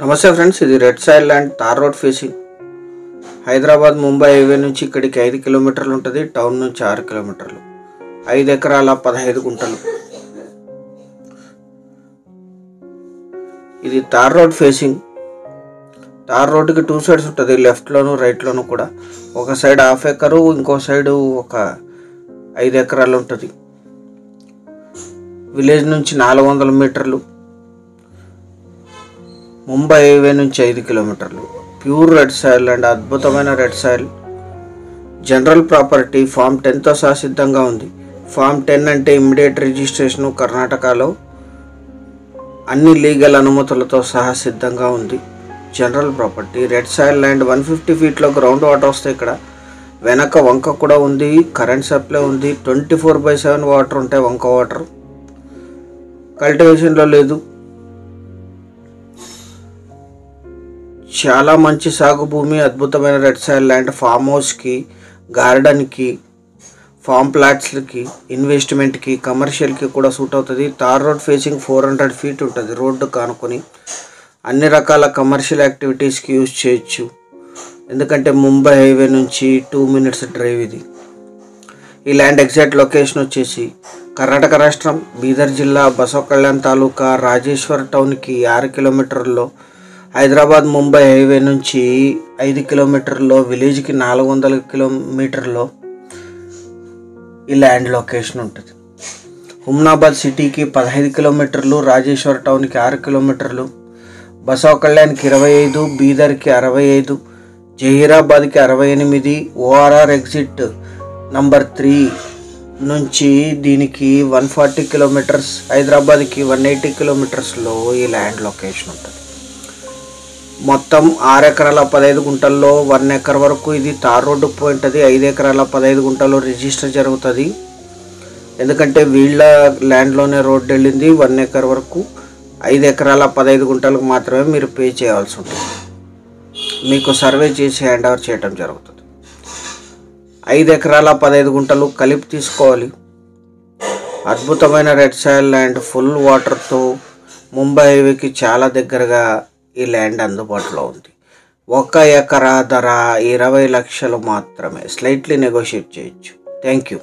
నమస్తే ఫ్రెండ్స్, ఇది red soil land tar road facing Hyderabad Mumbai highway నుంచి ఇక్కడికి 5 కిలోమీటర్లు ఉంటుంది. టౌన్ నుంచి 6 కిలోమీటర్లు. 5 ఎకరాల 15 గుంటలు. ఇది తార్ రోడ్ ఫేసింగ్. తార్ రోడ్కి 2 సైడ్స్ ఉంటుంది, లెఫ్ట్లోను రైట్లోను కూడా. ఒక సైడ్ 1/2 ఎకరు, ఇంకో సైడ్ ఒక 5 ఎకరాలు ఉంటుంది. విలేజ్ నుంచి 400 మీటర్లు, ముంబై హైవే నుంచి 5 కిలోమీటర్లు. ప్యూర్ రెడ్ సాయిల్ అండ్ అద్భుతమైన red soil. General property farm 10తో సహా సిద్ధంగా ఉంది. ఫామ్ 10 అంటే ఇమ్మీడియట్ రిజిస్ట్రేషను కర్ణాటకలో అన్ని లీగల్ అనుమతులతో సహా సిద్ధంగా ఉంది. General property red soil land. 150 ఫీట్లో గ్రౌండ్ వాటర్ వస్తాయి. ఇక్కడ వెనక వంక కూడా ఉంది, కరెంట్ సప్లై ఉంది. 24/7 వాటర్ ఉంటాయి. వంక వాటర్ కల్టివేషన్లో లేదు. చాలా మంచి సాగు భూమి. అద్భుతమైన రెడ్ సాయిల్ ల్యాండ్. ఫామ్ హౌస్కి, గార్డెన్కి, ఫామ్ ప్లాట్స్కి, ఇన్వెస్ట్మెంట్కి, కమర్షియల్కి కూడా సూట్ అవుతుంది. తార్ రోడ్ ఫేసింగ్ 400 ఫీట్ ఉంటుంది. రోడ్డు కానుకొని అన్ని రకాల కమర్షియల్ యాక్టివిటీస్కి యూజ్ చేయొచ్చు. ఎందుకంటే ముంబై హైవే నుంచి 2 మినిట్స్ డ్రైవ్ ఇది. ఈ ల్యాండ్ ఎగ్జాక్ట్ లొకేషన్ వచ్చేసి కర్ణాటక రాష్ట్రం, బీదర్ జిల్లా, బసవ కళ్యాణ్ తాలూకా, రాజేశ్వర్ టౌన్కి 6 కిలోమీటర్లో, హైదరాబాద్ ముంబై హైవే నుంచి 5 కిలోమీటర్లో, విలేజ్కి 400 కిలోమీటర్లో ఈ ల్యాండ్ లొకేషన్ ఉంటుంది. హుమ్నాబాద్ సిటీకి 15 కిలోమీటర్లు, రాజేశ్వర్ టౌన్కి 6 కిలోమీటర్లు, బసవ కళ్యాణ్కి 25, బీదర్కి 65, జహీరాబాద్కి 68, ఓఆర్ఆర్ ఎగ్జిట్ నంబర్ 3 నుంచి దీనికి 140 కిలోమీటర్స్, హైదరాబాద్కి 180 కిలోమీటర్స్లో ఈ ల్యాండ్ లొకేషన్ ఉంటుంది. మొత్తం 6 ఎకరాల 15 గుంటల్లో 1 ఎకర్ వరకు ఇది తార్ రోడ్డు పోయింటుంది. 5 ఎకరాల 15 గుంటల్లో రిజిస్టర్ జరుగుతుంది. ఎందుకంటే వీళ్ళ ల్యాండ్లోనే రోడ్డు వెళ్ళింది. 1 ఎకర్ వరకు 5 ఎకరాల 15 గుంటలకు మాత్రమే మీరు పే చేయాల్సి ఉంటుంది. మీకు సర్వే చేసి హ్యాండ్ ఓవర్ చేయడం జరుగుతుంది. 5 ఎకరాల 15 గుంటలు కలిపి తీసుకోవాలి. అద్భుతమైన రెడ్ సాయిల్ ల్యాండ్, ఫుల్ వాటర్తో ముంబై హైవేకి చాలా దగ్గరగా ఈ ల్యాండ్ అందుబాటులో ఉంది. 1 ఎకరా ధర 20 లక్షలు మాత్రమే. స్లైట్లీ నెగోషియేట్ చేయొచ్చు. Thank you.